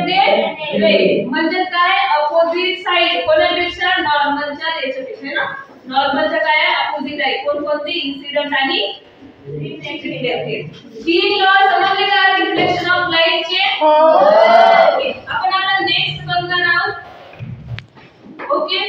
reflected ray म्हणजे काय opposite side कोणापेक्षा नॉर्मलच्या याच्यापेक्षा ना नॉर्मलच्या काय अपोजिट आहे कोणकोणते इन्सिडेंट आणि रिफ्लेक्टेड तीन लॉ समजले का रिफ्लेक्शन ऑफ लाइट चे आपण आता नेक्स्ट बघणार आहोत ओके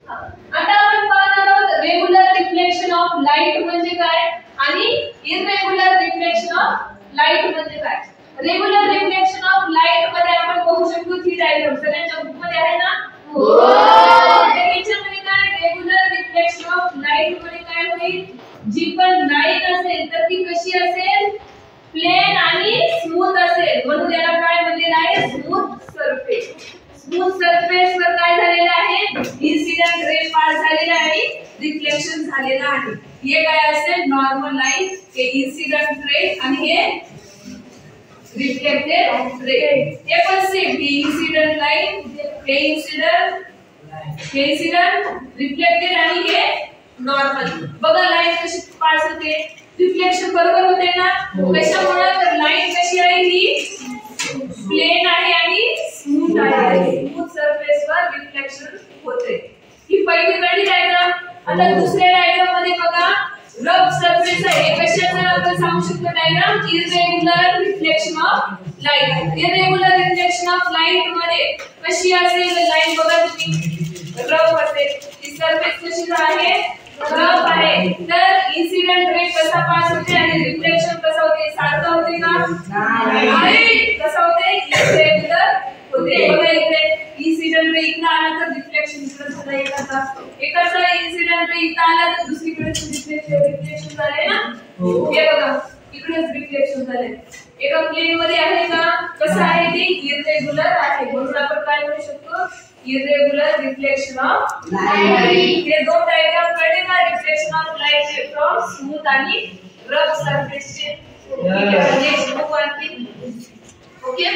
आता आपण पाहणार आहोत रेग्युलर रिफ्लेक्शन ऑफ लाइट म्हणजे काय आणि इररेग्युलर रिफ्लेक्शन ऑफ लाइट म्हणजे काय रेग्युलर रिफ्लेक्शन ऑफ लाइट मध्ये आपण बघू शकतो ही डायग्राम सगळ्यांच्या बुक मध्ये आहे ना हो याच्यामध्ये काय रेग्युलर रिफ्लेक्शन ऑफ लाइट मध्ये काय होईल जी पण लाईन असेल तर ती कशी असेल प्लेन आणि स्मूथ असेल म्हणून याला काय म्हणलेलं आहे स्मूथ सरफेस स्मूथ सरफेस वर काय झालेलं आहे इन्सिडेंट रे पास झालेला आहे रिफ्लेक्शन झालेला आहे हे काय असेल नॉर्मल लाईन हे इन्सिडेंट रे आणि हे रिफ्लेक्टेड रे हे पण सेम हे इन्सिडेंट लाईन हे इन्सिडेंट रिफ्लेक्टेड आणि हे नॉर्मल बघा लाईन कशी पास होते रिफ्लेक्शन बरोबर होते ना कशामुळे तर लाईन कशी आहे ही प्लेन आहे आणि स्मूथ आहे स्मूथ सरफेस वर रिफ्लेक्शन होते ही पहिली डायग्राम आता दुसऱ्या डायग्राम मध्ये बघा रफ सरफेस आहे कशाचा आपण सांगू शकतो diagram irregular reflection of light irregular reflection of light मध्ये कशी असेल लाईन बघा तुम्ही रफ असेल ही सरफेस कशी आहे रफ आहे तर इन्सिडेंट रे कसा पास होते आणि रिफ्लेक्शन कसा होते सारखं होते का नाही कसा होते इररेग्युलर होते बघा इकडे इन्सिडेंट रे इकडे आला तर रिफ्लेक्शन इकडे झाला एकाचा इन्सिडेंट रे इकडे आला तर दुसरीकडे रिफ्लेक्शन झाले ना हे बघा इकडेच रिफ्लेक्शन झाले एका प्लेन मध्ये आहे का कसं आहे ते इररेग्युलर आहे म्हणून आपण काय म्हणू शकतो इररेग्युलर रिफ्लेक्शन ऑफ लाइट हे दोन डायग्राम कळले का reflection of light from smooth आणि रफ सरफेस चे नेक्स्ट बुक आणखी ओके